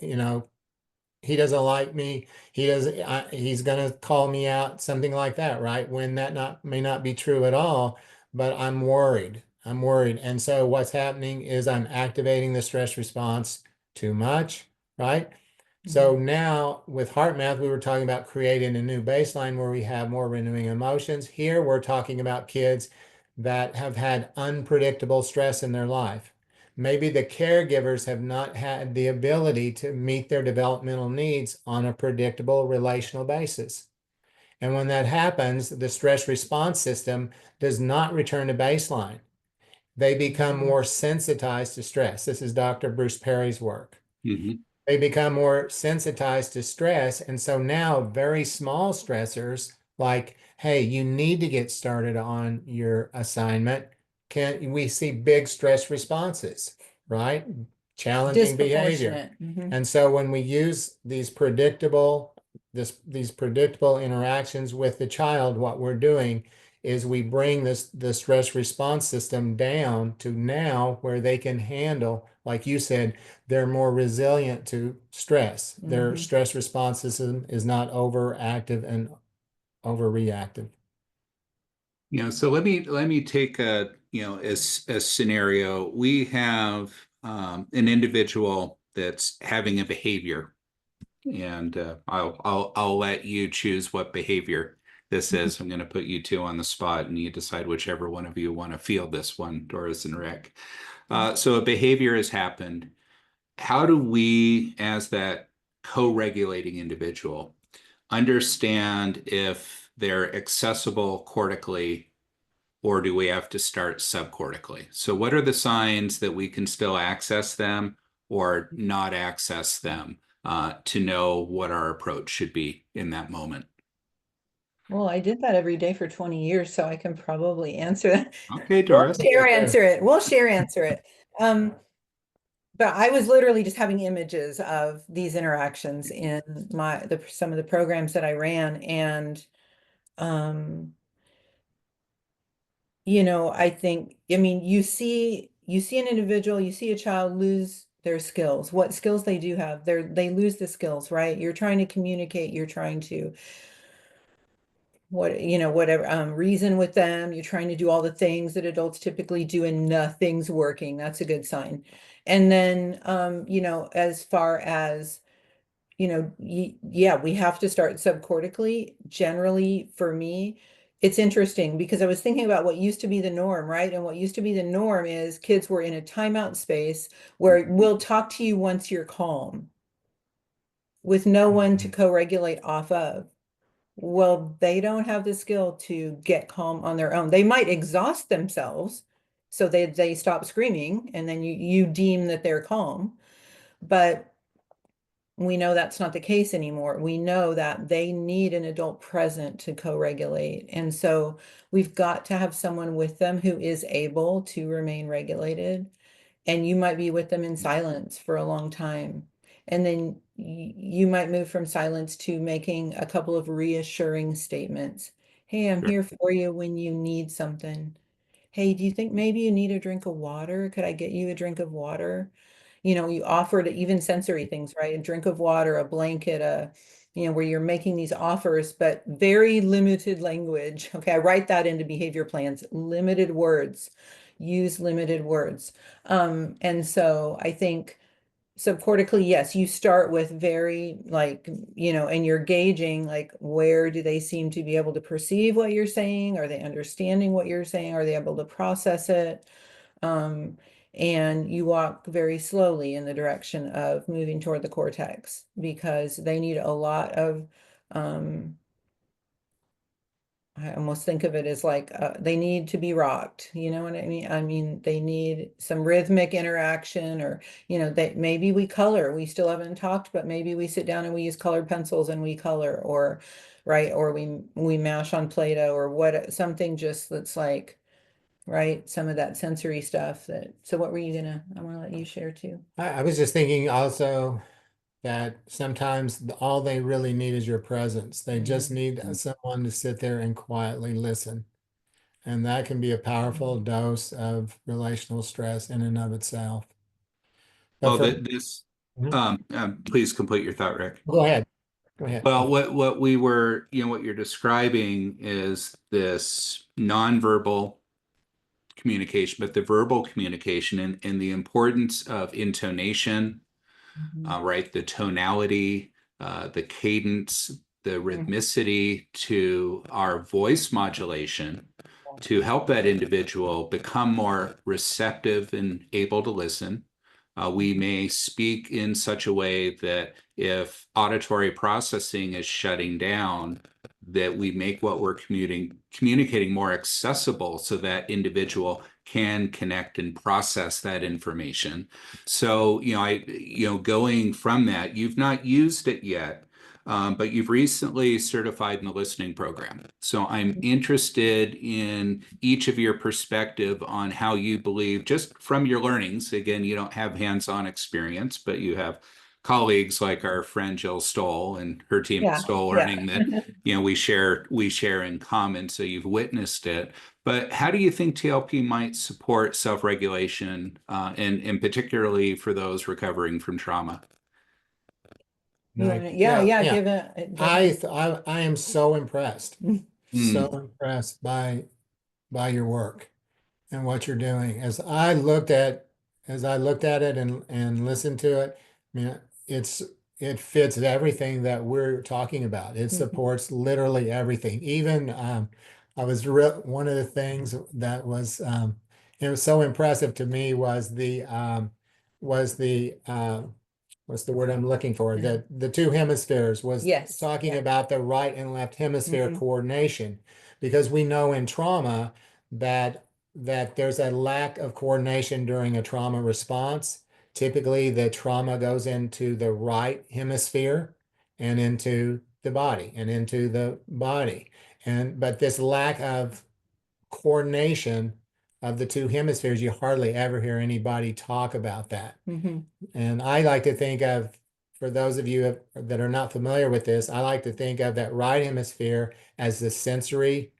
he doesn't like me. He's going to call me out, something like that, right? When that not may not be true at all, but I'm worried. I'm worried. And so what's happening is I'm activating the stress response too much, right? So now with heart math, we were talking about creating a new baseline where we have more renewing emotions. Here we're talking about kids that have had unpredictable stress in their life. Maybe the caregivers have not had the ability to meet their developmental needs on a predictable relational basis. And when that happens, the stress response system does not return to baseline. They become more sensitized to stress. This is Dr. Bruce Perry's work. Mhm. They become more sensitized to stress. And so now very small stressors like, hey, you need to get started on your assignment. We see big stress responses, right? Challenging behavior. Disproportionate. Mhm. And so when we use these predictable interactions with the child, what we're doing is we bring the stress response system down to now where they can handle, like you said, they're more resilient to stress. Their stress response system is not overactive and overreactive. So let me take a scenario. We have an individual that's having a behavior, and I'll let you choose what behavior this is. I'm going to put you two on the spot, and you decide whichever one of you want to field this one, Doris and Rick. So a behavior has happened. How do we, as that co-regulating individual, understand if they're accessible cortically, or do we have to start subcortically? So what are the signs that we can still access them or not access them, to know what our approach should be in that moment? Well, I did that every day for 20 years, so I can probably answer that. Okay, We'll Doris. share answer it. We'll share answer it. But I was literally just having images of these interactions in some of the programs that I ran, and um I think, you see an individual, you see a child lose their skills, what skills they do have, they lose the skills, right? You're trying to communicate, you're trying to whatever, reason with them, you're trying to do all the things that adults typically do and nothing's working. That's a good sign. And then, as far as yeah, we have to start subcortically. Generally, for me, it's interesting because I was thinking about what used to be the norm, right? And what used to be the norm is kids were in a timeout space where we'll talk to you once you're calm with no one to co-regulate off of. Well, they don't have the skill to get calm on their own. They might exhaust themselves, so they stop screaming, and then you deem that they're calm. But we know that's not the case anymore. We know that they need an adult present to co-regulate. And so we've got to have someone with them who is able to remain regulated. And you might be with them in silence for a long time. And then you might move from silence to making a couple of reassuring statements. Hey, I'm Sure. here for you when you need something. Hey, do you think maybe you need a drink of water? Could I get you a drink of water? You offer to even sensory things, right? A drink of water, a blanket, where you're making these offers, but very limited language. Okay, I write that into behavior plans, limited words, use limited words. And so I think subcortically, yes, you start with very like, and you're gauging like where do they seem to be able to perceive what you're saying? Are they understanding what you're saying? Are they able to process it? Um, and you walk very slowly in the direction of moving toward the cortex because they need a lot of I almost think of it as like they need to be rocked. You know what I mean? I mean, they need some rhythmic interaction, or they maybe we color. We still haven't talked, but maybe we sit down and we use colored pencils and we color, or right, or we mash on Play-Doh, or something just that's like right, some of that sensory stuff. So what were you gonna? I want to let you share too. I was just thinking also that sometimes all they really need is your presence. They just need someone to sit there and quietly listen. And that can be a powerful dose of relational stress in and of itself. But Well, for this, Mhm. please complete your thought, Rick. Go ahead. Go ahead. Well, what we were, what you're describing is this nonverbal communication, but the verbal communication and the importance of intonation, Mhm. right? The tonality, the cadence, the rhythmicity to our voice modulation to help that individual become more receptive and able to listen. We may speak in such a way that if auditory processing is shutting down, that we make what we're communicating more accessible so that individual can connect and process that information. So, going from that, you've not used it yet, but you've recently certified in the listening program. So I'm interested in each of your perspective on how you believe, just from your learnings. Again, you don't have hands-on experience, but you have colleagues like our friend Jill Stoll and her team at Yeah, Stoll yeah. Learning that we share in common. So you've witnessed it. But how do you think TLP might support self-regulation, and particularly for those recovering from trauma? You Right. want to, yeah, Yeah, yeah, yeah. go ahead. I am so impressed, so Mm. impressed by your work and what you're doing. As I looked at it and listened to it, I mean, it fits everything that we're talking about. It Mhm. supports literally everything. Even one of the things that was it was so impressive to me was the what's the word I'm looking for? Yeah. The two hemispheres was Yes, talking yeah. about the right and left hemisphere Mhm. coordination, because we know in trauma that there's a lack of coordination during a trauma response. Typically, the trauma goes into the right hemisphere and into the body and into the body. But this lack of coordination of the two hemispheres, you hardly ever hear anybody talk about that. Mhm. And I like to think of, for those of you that are not familiar with this, I like to think of that right hemisphere as the sensory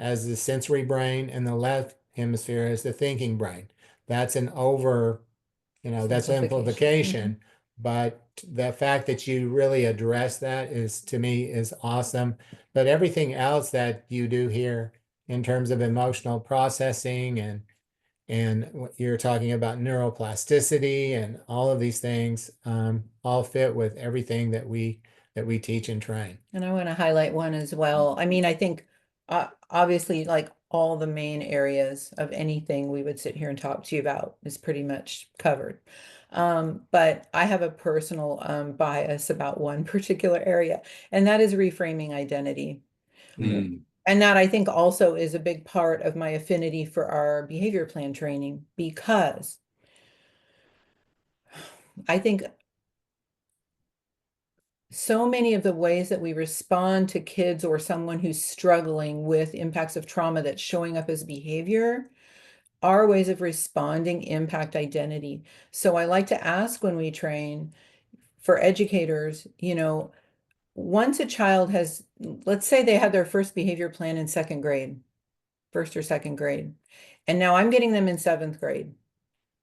as the sensory brain, and the left hemisphere as the thinking brain. That's an that's simplification, but the fact that you really address that is, to me, is awesome. But everything else that you do here in terms of emotional processing and what you're talking about, neuroplasticity and all of these things, all fit with everything that we teach and train. And I want to highlight one as well. I mean, I think obviously, like all the main areas of anything we would sit here and talk to you about is pretty much covered. But I have a personal bias about one particular area, and that is reframing identity. Mm. And that, I think, also is a big part of my affinity for our behavior plan training, because I think so many of the ways that we respond to kids or someone who's struggling with impacts of trauma that's showing up as behavior, our ways of responding impact identity. So I like to ask when we train for educators, once a child has, let's say they had their first behavior plan in second grade, first or second grade, and now I'm getting them in seventh grade,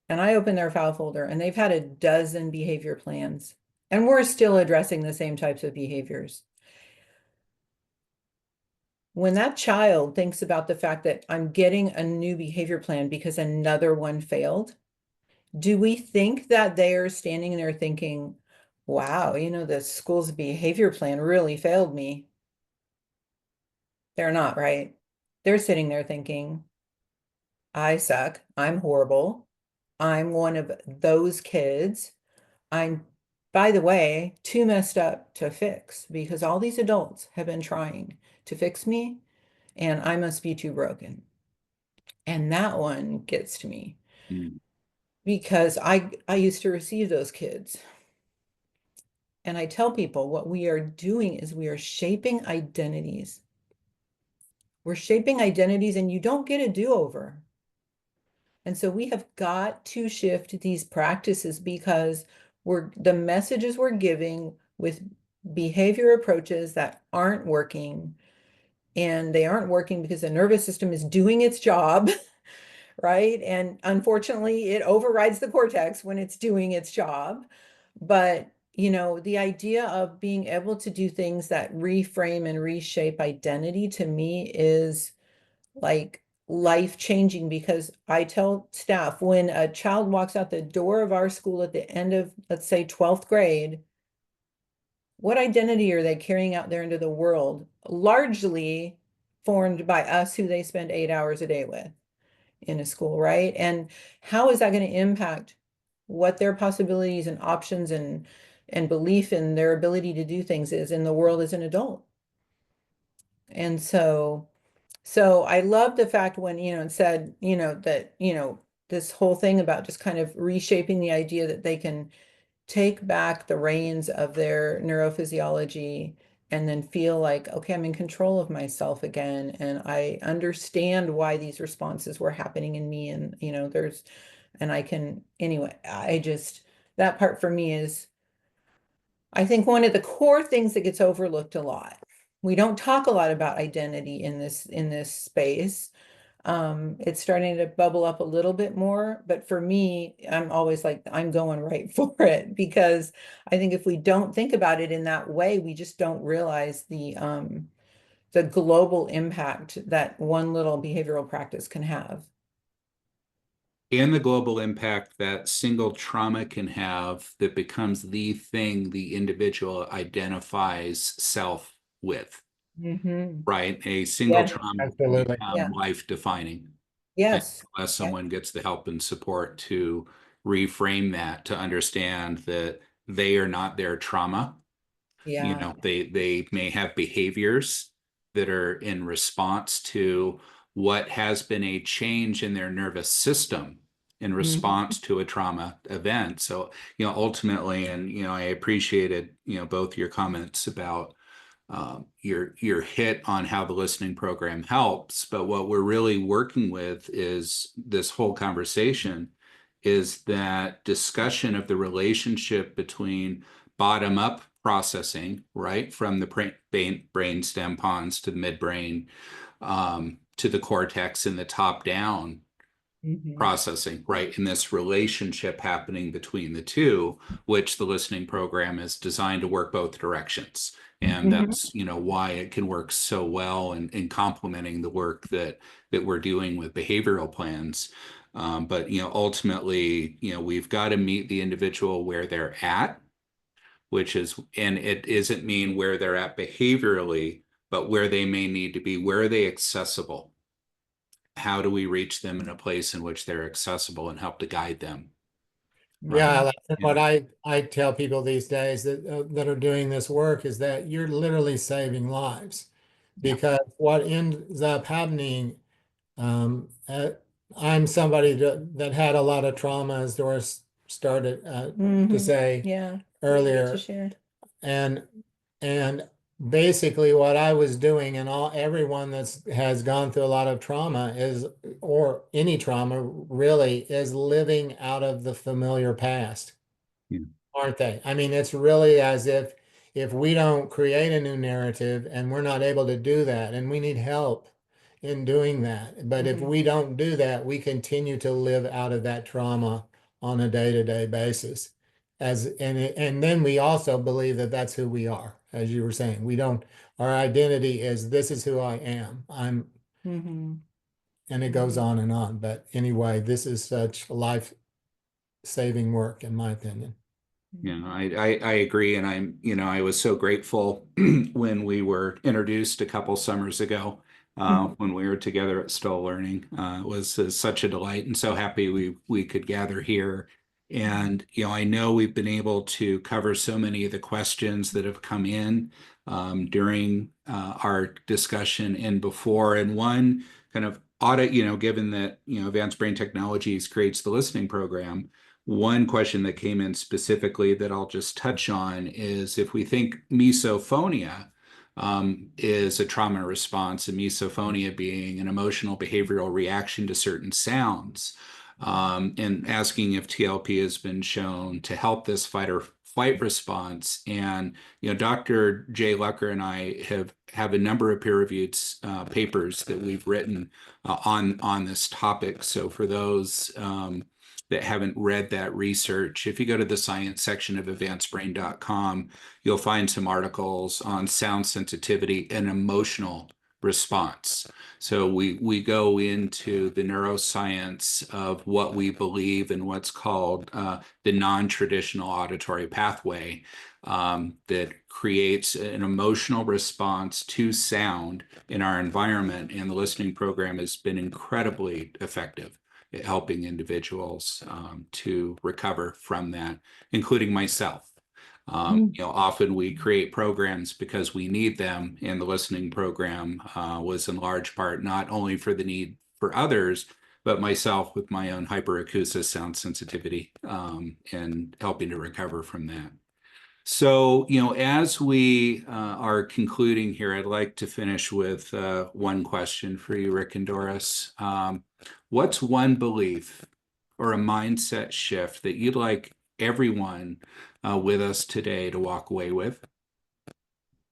and I open their file folder and they've had a dozen behavior plans, and we're still addressing the same types of behaviors. When that child thinks about the fact that I'm getting a new behavior plan because another one failed, do we think that they are standing there thinking, wow, the school's behavior plan really failed me? They're not, right? They're sitting there thinking, I suck. I'm horrible. I'm one of those kids. I'm, by the way, too messed up to fix, because all these adults have been trying to fix me, and I must be too broken. And that one gets to me, because I used to receive those kids. And I tell people what we are doing is we are shaping identities. We're shaping identities, and you don't get a do-over. And so we have got to shift these practices, because the messages we're giving with behavior approaches that aren't working, and they aren't working because the nervous system is doing its job, right? And unfortunately, it overrides the cortex when it's doing its job. But, the idea of being able to do things that reframe and reshape identity, to me, is like life-changing, because I tell staff, when a child walks out the door of our school at the end of, let's say, 12th grade, what identity are they carrying out there into the world, largely formed by us, who they spend 8 hours a day with in a school, right? And how is that going to impact what their possibilities and options and belief in their ability to do things is in the world as an adult? And so I love the fact when, it said, that, this whole thing about just kind of reshaping the idea that they can take back the reins of their neurophysiology, and then feel like, okay, I'm in control of myself again, and I understand why these responses were happening in me, and and I can, anyway, that part for me is, I think, one of the core things that gets overlooked a lot. We don't talk a lot about identity in this space. It's starting to bubble up a little bit more, but for me, I'm always like, I'm going right for it, because I think if we don't think about it in that way, we just don't realize the global impact that one little behavioral practice can have. And the global impact that single trauma can have, that becomes the thing the individual identifies self with, right? A single Yes, trauma can Absolutely. yeah, become life-defining yes, unless someone gets the help and support to reframe that, to understand that they are not their trauma. yeah, They may have behaviors that are in response to what has been a change in their nervous system in response to a trauma event. So, ultimately, and, I appreciated, both your comments about your hit on how the listening program helps. But what we're really working with is this whole conversation, is that discussion of the relationship between bottom up processing, right, from the brain stem pons to the midbrain, to the cortex and the top down processing, right? In this relationship happening between the two, which the listening program is designed to work both directions. And that's, why it can work so well in complementing the work that we're doing with behavioral plans. But, ultimately, we've got to meet the individual where they're at, and it doesn't mean where they're at behaviorally, but where they may need to be. Where are they accessible? How do we reach them in a place in which they're accessible and help to guide them? Yeah, Right. that's what I tell people these days that are doing this work is that you're literally saving lives, because what ends up happening, I'm somebody that had a lot of trauma, as Doris started to say Yeah. earlier, To share. and basically what I was doing, and everyone has gone through a lot of trauma or any trauma really, is living out of the familiar past, aren't they? I mean, it's really as if we don't create a new narrative, and we're not able to do that, and we need help in doing that. But if we don't do that, we continue to live out of that trauma on a day-to-day basis. And then we also believe that that's who we are, as you were saying. Our identity is, this is who I am. And it goes on and on. But anyway, this is such life-saving work, in my opinion. Yeah, I agree. And I was so grateful when we were introduced a couple summers ago, when we were together at Stoll Learning. It was such a delight, and so happy we could gather here. And, I know we've been able to cover so many of the questions that have come in during our discussion and before. And one kind of audit, given that, Advanced Brain Technologies creates the listening program, one question that came in specifically that I'll just touch on is, if we think misophonia is a trauma response, and misophonia being an emotional behavioral reaction to certain sounds, and asking if TLP has been shown to help this fight or flight response. And, Dr. Jay Lucker and I have a number of peer-reviewed papers that we've written on this topic. So for those that haven't read that research, if you go to the science section of advancedbrain.com, you'll find some articles on sound sensitivity and emotional response. So we go into the neuroscience of what we believe and what's called the non-traditional auditory pathway that creates an emotional response to sound in our environment. And the listening program has been incredibly effective at helping individuals to recover from that, including myself. Often we create programs because we need them, and the listening program was in large part not only for the need for others, but myself with my own hyperacusis sound sensitivity, and helping to recover from that. So, as we are concluding here, I'd like to finish with one question for you, Rick and Doris. What's one belief or a mindset shift that you'd like everyone with us today to walk away with?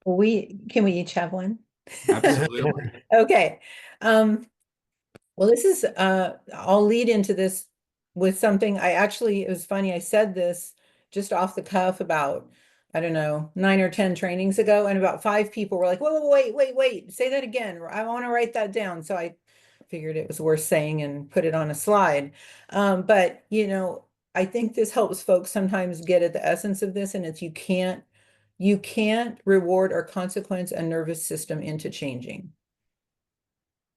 Can we each have one? Absolutely. Okay. Well, this is I'll lead into this with something. It was funny, I said this just off the cuff about, I don't know, 9 or 10 trainings ago, and about 5 people were like, whoa, wait, say that again. I want to write that down. So I figured it was worth saying and put it on a slide. But I think this helps folks sometimes get at the essence of this, and it's you can't reward or consequence a nervous system into changing.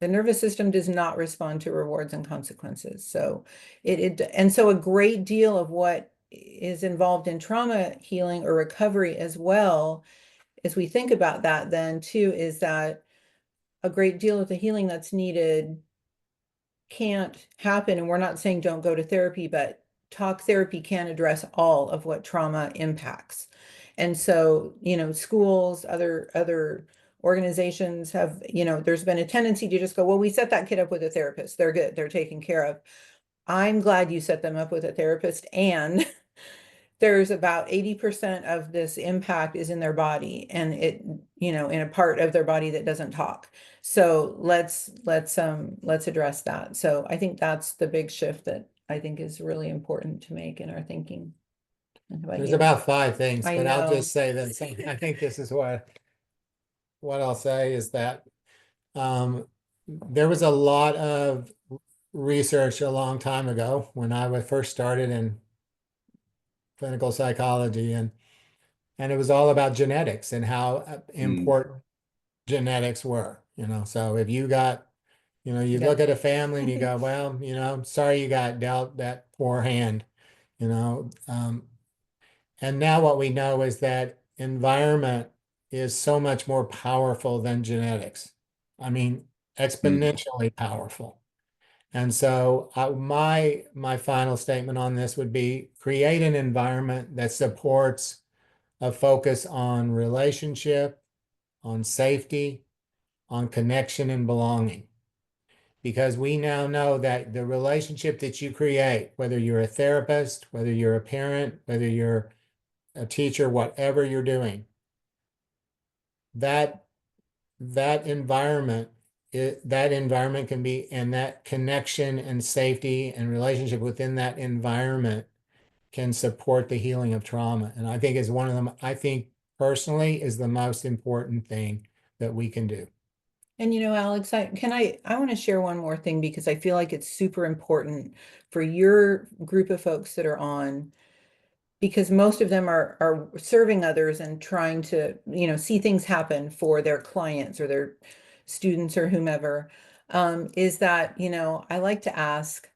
The nervous system does not respond to rewards and consequences. So and so a great deal of what is involved in trauma healing or recovery, as well as we think about that then too, is that a great deal of the healing that's needed can't happen. And we're not saying don't go to therapy, but talk therapy can address all of what trauma impacts. And so, schools, other organizations have, there's been a tendency to just go, well, we set that kid up with a therapist. They're good. They're taken care of. I'm glad you set them up with a therapist. And there's about 80% of this impact is in their body, and in a part of their body that doesn't talk. So let's address that. So I think that's the big shift that I think is really important to make in our thinking. How about There's you? about 5 things, I but I'll know. just say that I think this is what I'll say is that there was a lot of research a long time ago when I first started in clinical psychology, and it was all about genetics and how important genetics were, So if you got, you Yeah. look at a family and you go, well, sorry you got dealt that poor hand, you know. And now what we know is that environment is so much more powerful than genetics. I mean, exponentially powerful. And so my final statement on this would be create an environment that supports a focus on relationship, on safety, on connection and belonging. Because we now know that the relationship that you create, whether you're a therapist, whether you're a parent, whether you're a teacher, whatever you're doing, that environment can be, and that connection and safety and relationship within that environment can support the healing of trauma. And I think is one of them, I think personally is the most important thing that we can do. And Alex, I want to share one more thing because I feel like it's super important for your group of folks that are on, because most of them are serving others and trying to, see things happen for their clients or their students or whomever. Is that, I like to ask,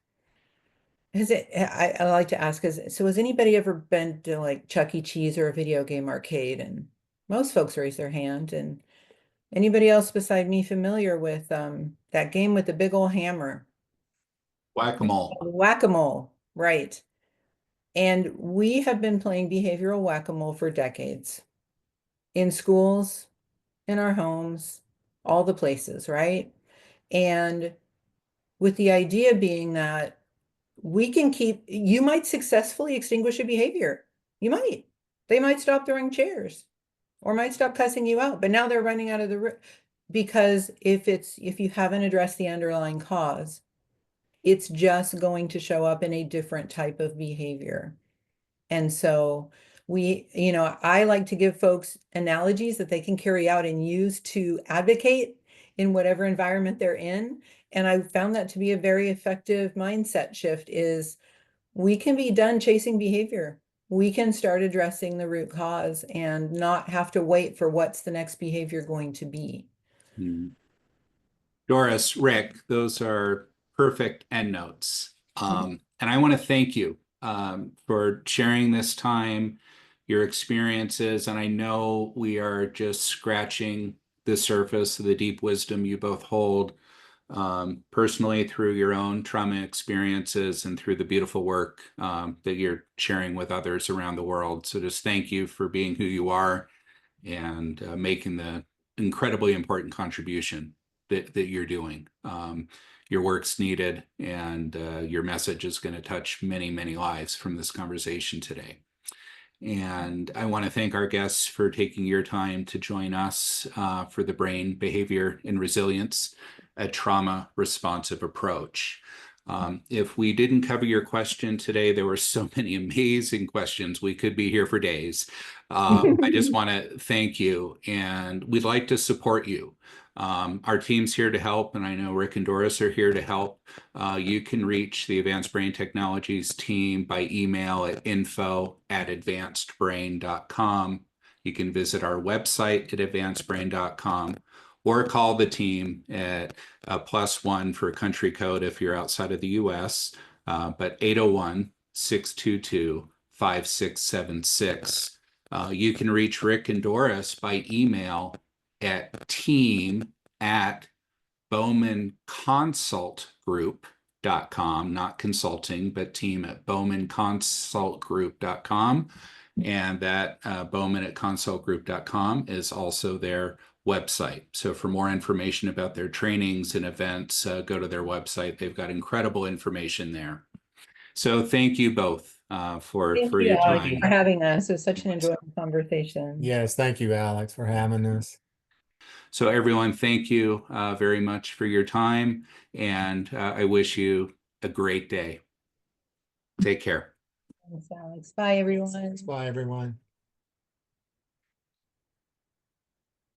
I like to ask, so has anybody ever been to like Chuck E. Cheese or a video game arcade? And most folks raise their hand. And anybody else beside me familiar with that game with the big old hammer? Whack-a-mole. Whack-a-mole, right. And we have been playing behavioral whack-a-mole for decades in schools, in our homes, all the places, right? And with the idea being that you might successfully extinguish a behavior. You might. They might stop throwing chairs or might stop cussing you out, but now they're running out of the room because if you haven't addressed the underlying cause, it's just going to show up in a different type of behavior. And so I like to give folks analogies that they can carry out and use to advocate in whatever environment they're in. And I found that to be a very effective mindset shift is we can be done chasing behavior. We can start addressing the root cause and not have to wait for what's the next behavior going to be. Doris, Rick, those are perfect endnotes. And I want to thank you for sharing this time, your experiences. And I know we are just scratching the surface of the deep wisdom you both hold personally through your own trauma experiences and through the beautiful work that you're sharing with others around the world. So just thank you for being who you are and making the incredibly important contribution that you're doing. Your work's needed, and your message is going to touch many, many lives from this conversation today. And I want to thank our guests for taking your time to join us for the Brain, Behavior, and Resilience, a trauma responsive approach. If we didn't cover your question today, there were so many amazing questions. We could be here for days. I just want to thank you, and we'd like to support you. Our team's here to help, and I know Rick and Doris are here to help. You can reach the Advanced Brain Technologies team by email at info@advancedbrain.com. You can visit our website at advancedbrain.com or call the team at +1 for country code if you're outside of the US, but 801-622-5676. You can reach Rick and Doris by email at team@bowmanconsultgroup.com, not consulting, but team@bowmanconsultgroup.com. And that bowman@consultgroup.com is also their website. So for more information about their trainings and events, go to their website. They've got incredible information there. So thank you both for Thank your you, Alex, time. for having us. It was such an enjoyable conversation. Yes, thank you, Alex, for having us. So everyone, thank you very much for your time, and I wish you a great day. Take care. Thanks, Alex. Bye, everyone. Bye, everyone.